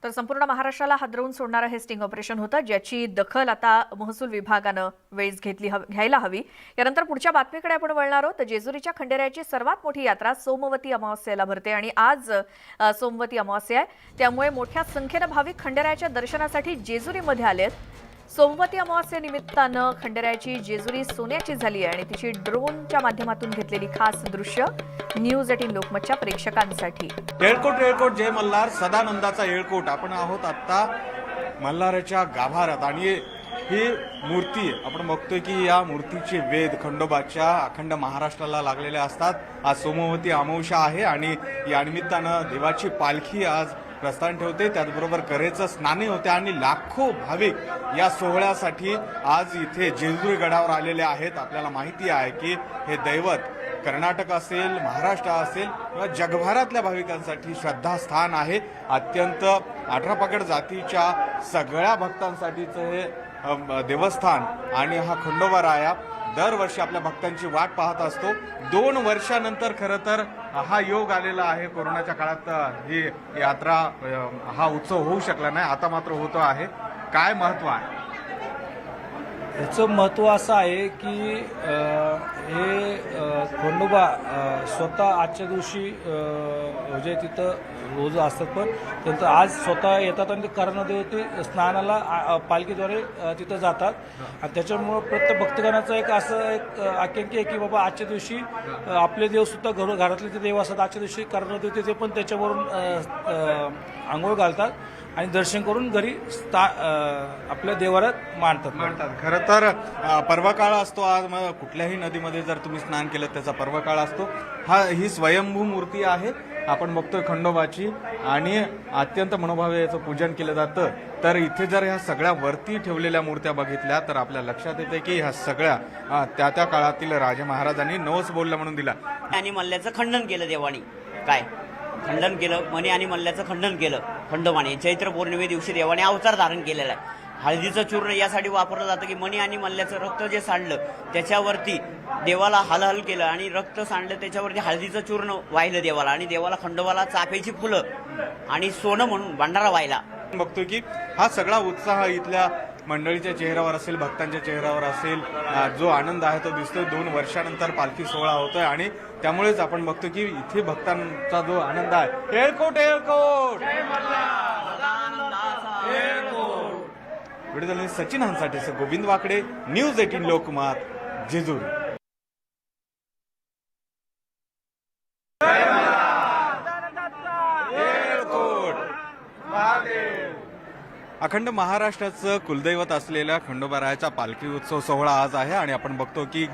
तर संपूर्ण महाराष्ट्राला हादरवून सोडणारं हे स्टिंग ऑपरेशन होतं, ज्याची दखल आता महसूल विभागानं वेळीच घ्यायला हवी। यानंतर पुढच्या बातमीकडे आपण वळणार आहोत। जेजुरीच्या खंडेरायाची सर्वात मोठी यात्रा सोमवती अमावास्येला भरते आणि आज सोमवती अमावास्या आहे, त्यामुळे मोठ्या संख्येने भाविक खंडेरायाच्या दर्शनासाठी जेजुरीमध्ये आलेत। सोमवती अमावास्येनिमित्तानं खंडेरायाची जेजुरी सोन्याची झाली आहे आणि तिची ड्रोनच्या माध्यमातून घेतलेली खास दृश्य न्यूज 18 लोकमतच्या प्रेक्षकांसाठी। येळकोट जय मल्हार, सदानंदाचा येळकोट। आपण आहोत आता मल्हाराच्या गाभाऱ्यात आणि ही मूर्ती आपण बघतोय की या मूर्तीचे वेध खंडोबाच्या अखंड महाराष्ट्राला लागलेले असतात। आज सोमवती अमावस्या आहे आणि या निमित्तानं देवाची पालखी आज प्रस्थान ठेवते, त्याचबरोबर करेचं स्नानही होते आणि लाखो भाविक या सोहळ्यासाठी आज इथे जेजुरी गडावर आलेले आहेत। आपल्याला माहिती आहे की हे दैवत कर्नाटक असेल, महाराष्ट्र असेल किंवा जगभरातल्या भाविकांसाठी श्रद्धास्थान आहे। अत्यंत 18 पगड जातीच्या सगळ्या भक्तांसाठीचं हे देवस्थान आणि हा खंडोबा राया दरवर्षी आपल्या भक्तांची वाट पाहत असतो। 2 वर्षानंतर खरं तर हा योग आलेला आहे। कोरोनाच्या काळात ही यात्रा हा उत्सव होऊ शकला नाही, आता मात्र होतो आहे। काय महत्व आहे याचं? महत्त्व असं आहे की हे खंडोबा स्वतः आजच्या दिवशी म्हणजे तिथं रोज असतात, पण त्यांचं आज स्वतः येतात आणि ते कर्णदेवते स्नानाला पालखीद्वारे तिथं जातात आणि त्याच्यामुळं प्रत्येक भक्तगणाचं एक असं एक आख्यायिका आहे की बाबा आजच्या दिवशी आपले देवसुद्धा घरातले जे देव असतात आजच्या दिवशी कर्णदेवते ते पण त्याच्यावरून आंघोळ घालतात आणि दर्शन करून घरी आपल्या देवारात मांडतात। खरं तर पर्व काळ असतो। आज कुठल्याही नदीमध्ये जर तुम्ही स्नान केलं त्याचा पर्व काळ असतो। ही स्वयंभू मूर्ती आहे, आपण बघतोय खंडोबाची, आणि अत्यंत मनोभावे याचं पूजन केलं जातं। तर इथे जर ह्या सगळ्या वरती ठेवलेल्या मूर्त्या बघितल्या तर आपल्या लक्षात येते की ह्या सगळ्या त्या काळातील राजे महाराजांनी नवस बोलला म्हणून दिला आणि मल्ल्याचं खंडन केलं देवानी। काय खंडन केलं? मणी आणि मल्ल्याचं खंडन केलं खंडोबाने। चैत्र पौर्णिमे दिवशी देवाने अवतार धारण केलेला आहे। हळदीचं चूर्ण यासाठी वापरलं जातं की मणी आणि मल्ल्याचं रक्त जे सांडलं त्याच्यावरती देवाला हलहल केलं आणि रक्त सांडलं त्याच्यावरती हळदीचं चूर्ण वाहिलं देवाला आणि देवाला खंडोबाला चाफ्याची फुलं आणि सोनं म्हणून भंडारा वाहिला। बघतोय की हा सगळा उत्साह इथल्या मंडळीच्या चेहऱ्यावर असेल, भक्तांच्या चेहऱ्यावर असेल, जो आनंद आहे तो दिसतोय। 2 वर्षानंतर पालखी सोहळा होतोय आणि त्यामुळेच आपण बघतो की इथे भक्तांचा जो आनंद आहे। येळकोट व्हिडिओ सचिन हंसाटे, गोविंद वाकडे, न्यूज 18 लोकमत, जेजुरी। अखंड महाराष्ट्राचं कुलदैवत असलेल्या खंडोबारायाचा पालखी उत्सव सोहळा आज आहे आणि आपण बघतो की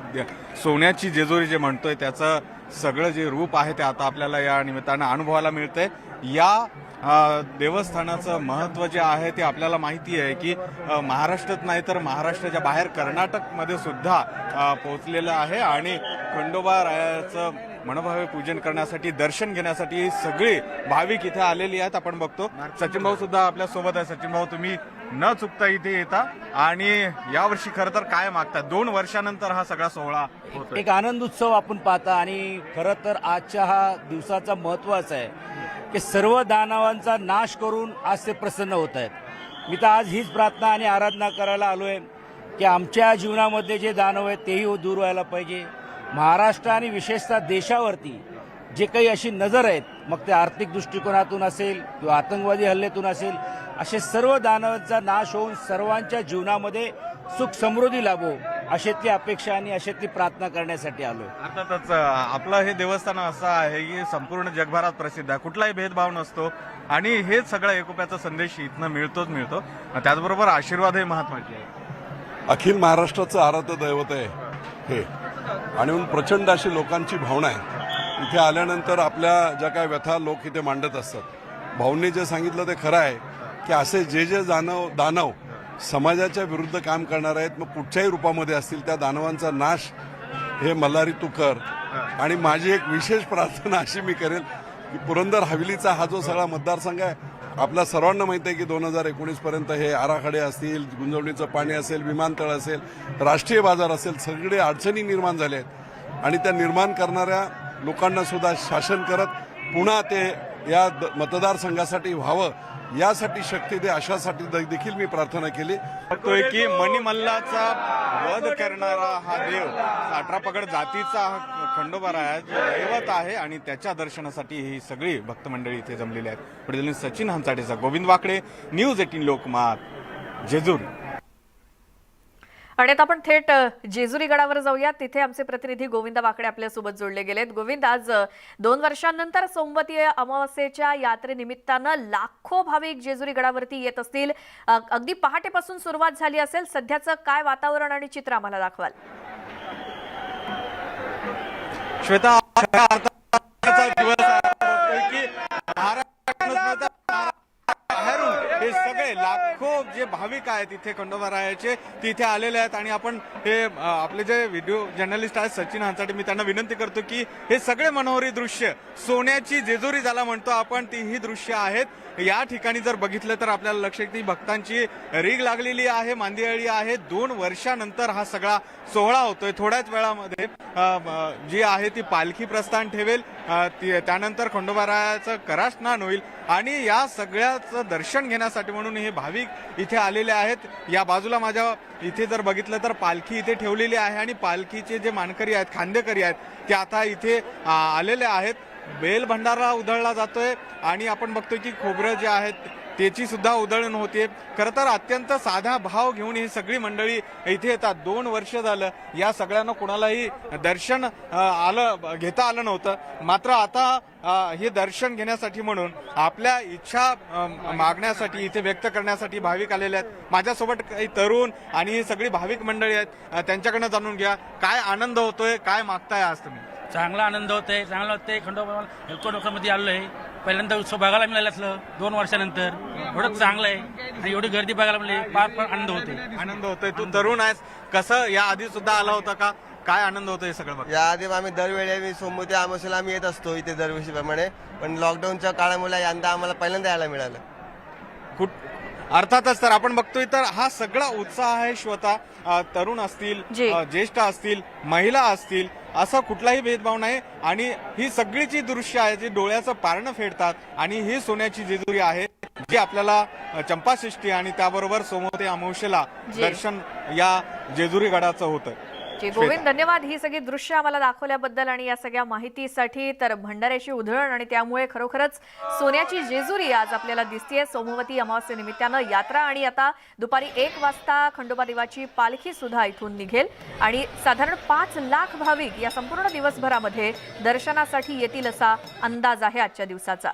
सोन्याची जेजुरी जे म्हणतोय त्याचं सगळं जे रूप आहे ते आता आपल्याला या निमित्तानं अनुभवायला मिळतंय। या देवस्थानाचं महत्त्व जे आहे ते आपल्याला माहिती आहे की महाराष्ट्रात नाही तर महाराष्ट्राच्या बाहेर कर्नाटकमध्ये सुद्धा पोहोचलेलं आहे आणि खंडोबा रायाचं मनोभावे पूजन करण्यासाठी, दर्शन घेण्यासाठी सगळे भाविक इथे आलेली आहेत। आपण बघतो सचिन भाऊ सुद्धा आपल्या सोबत आहे। सचिन भाऊ, तुम्ही न चुकता इथे येता आणि यावर्षी खरं तर काय मागता? 2 वर्षानंतर हा सगळा सोहळा होतो, एक आनंद उत्सव आपण पाहता आणि खरं तर आजच्या हा दिवसाचा महत्वाचा आहे की सर्व दानवांचा नाश करून आज ते प्रसन्न होत आहेत। मी तर आज हीच प्रार्थना आणि आराधना करायला आलोय की आमच्या जीवनामध्ये जे दानव आहेत तेही दूर व्हायला पाहिजे। महाराष्ट्र आणि विशेषतः देशावरती जे काही अशी नजर आहेत, मग ते आर्थिक दृष्टिकोनातून असेल किंवा आतंकवादी हल्ल्यातून असेल, असे सर्व दानवांचा नाश होऊन सर्वांच्या जीवनामध्ये सुख समृद्धी लाभो अशातली अपेक्षा आणि अशातली प्रार्थना करण्यासाठी आलोय। अर्थातच आपलं हे देवस्थान असं आहे की संपूर्ण जगभरात प्रसिद्ध आहे, कुठलाही भेदभाव नसतो आणि हेच सगळा एकोप्याचा संदेश इथनं मिळतो। त्याचबरोबर आशीर्वादही महत्वाचे आहे। अखिल महाराष्ट्राचं आराध्य दैवत आहे हे, आणि प्रचंड अशी लोकांची भावना आहे। इथे आल्यानंतर आपल्या ज्या काय व्यथा लोक इथे मांडत असतात, भाऊंनी जे सांगितलं ते खरं आहे की असे जे दानव समाजाच्या विरुद्ध काम करणार आहेत, मग कुठच्याही रूपामध्ये असतील, त्या दानवांचा नाश हे मल्हारी तू कर। आणि माझी एक विशेष प्रार्थना अशी मी करेल की पुरंदर हवेलीचा हा जो सगळा मतदारसंघ आहे, आपल्या सर्वांना माहिती आहे की 2019 पर्यंत हे आराखडे असतील, गुंजवणीचं पाणी असेल, विमानतळ असेल, राष्ट्रीय बाजार असेल, सगळे अडचणी निर्माण झाल्या आहेत आणि त्या निर्माण करणाऱ्या लोकांना सुद्धा शासन करत पुन्हा ते या मतदारसंघासाठी व्हावं यासाठी शक्ती दे अशासाठी देखील मी प्रार्थना केली. बघतोय की मणिमल्लाचा वध करणारा हा देव 18 पगड जातीचा हा खंडोबा आहे, जो दैवत आहे आणि त्याच्या दर्शनासाठी ही सगळी भक्त मंडळी इथे जमलेली आहेत. प्रतिनिधी सचिन हंचाटेचा गोविंद वाकडे, न्यूज 18 लोकमत, जेजुरी. आणि आता आपण थेट जेजुरी गडावर जाऊया. तिथे आमचे प्रतिनिधी गोविंद वाकडे आपल्यासोबत जोडले गेलेत. गोविंद, आज 2 वर्षांनंतर सोमवती अमावास्येच्या यात्रेनिमित्तानं लाखो भाविक जेजुरी गडावरती येत असतील. अगदी पहाटेपासून सुरुवात झाली असेल. सध्याचं काय वातावरण आणि चित्र आम्हाला दाखवाल? श्वेता, दिवस आहे की महाराष्ट्रात बाहेरून हे सगळे लाखो जे भाविक आहेत इथे खंडोबारायाचे तिथे आलेले आहेत. आणि आपण हे आपले जे व्हिडिओ जर्नलिस्ट आहेत सचिन हंचाटे, मी त्यांना विनंती करतो की हे सगळे मनोहरी दृश्य, सोन्याची जेजुरी ज्याला म्हणतो आपण, ती ही दृश्य आहेत. या ठिकाणी जर बघितलं तर आपल्याला लक्षात येईल भक्तांची रीग लागलेली आहे, मांदियाळी आहे. 2 वर्षानंतर हा सगळा सोहळा होतोय. थोड्याच वेळामध्ये जी आहे ती पालखी प्रस्थान ठेवेल, त्यानंतर खंडोबारायाचं करास्नान होईल आणि या सगळ्याचं दर्शन घेण्यासाठी म्हणून हे भाविक इथे आलेले आहेत. या बाजूला माझ्या इथे जर बघितलं तर पालखी इथे ठेवलेली आहे आणि पालखीचे जे मानकरी आहेत, खांदेकरी आहेत, ते आता इथे आलेले आहेत. बेल भंडारा उधळला जातोय आणि आपण बघतोय की खोबरं जे आहेत त्याची सुद्धा उधळण होते. खरं तर अत्यंत साधा भाव घेऊन ही सगळी मंडळी इथे येतात. 2 वर्ष झालं या सगळ्यांना कोणालाही दर्शन घेता आलं नव्हतं. मात्र आता हे दर्शन घेण्यासाठी म्हणून आपल्या इच्छा मागण्यासाठी इथे व्यक्त करण्यासाठी भाविक आलेले आहेत. माझ्यासोबत काही तरुण आणि ही सगळी भाविक मंडळी आहेत, त्यांच्याकडनं जाणून घ्या काय आनंद होतोय, काय मागताय आज तुम्ही? चांगला आनंद होतोय, चांगलं वाटतंय. खंडोबा हेल्कोडोकामध्ये आलोय, पहिल्यांदा उत्सव बघायला मिळाला असलं 2 वर्षानंतर. एवढं चांगलं आहे आणि एवढी गर्दी बघायला मिळाली, फार आनंद होतोय. आनंद होतोय. तू तरुण आहेस, कसं या आधी सुद्धा आला होता का? काय आनंद होतोय हे सगळं बघ? याआधी आम्ही दरवेळी आम्ही सोमवती अमावस्येला आम्ही येत असतो इथे दरवर्षीप्रमाणे, पण लॉकडाऊनच्या काळामुळे यंदा आम्हाला पहिल्यांदा यायला मिळालं. अर्थातच. तर आपण बघतोय तर हा सगळा उत्साह आहे श्वेता. तरुण असतील, ज्येष्ठ असतील, महिला असतील, असा कुठलाही भेदभाव नाही. आणि ही सगळी जी दृश्य आहे जी डोळ्याचं पारणं फेडतात आणि ही सोन्याची जेजुरी आहे जी आपल्याला चंपाषष्ठी आणि त्याबरोबर सोमवती अमावस्येला दर्शन या जेजुरी गडाचं होतं. गोविंद, धन्यवाद ही सगळी दृश्य आम्हाला दाखवल्याबद्दल आणि या सगळ्या माहितीसाठी. तर भंडाऱ्याची उधळण आणि त्यामुळे खरोखरच सोन्याची जेजुरी आज आपल्याला दिसतेय. सोमवती अमावस्येनिमित्तानं यात्रा आणि आता दुपारी 1 वाजता खंडोबा देवाची पालखी सुद्धा इथून निघेल आणि साधारण 5 लाख भाविक या संपूर्ण दिवसभरामध्ये दर्शनासाठी येतील असा अंदाज आहे आजच्या दिवसाचा.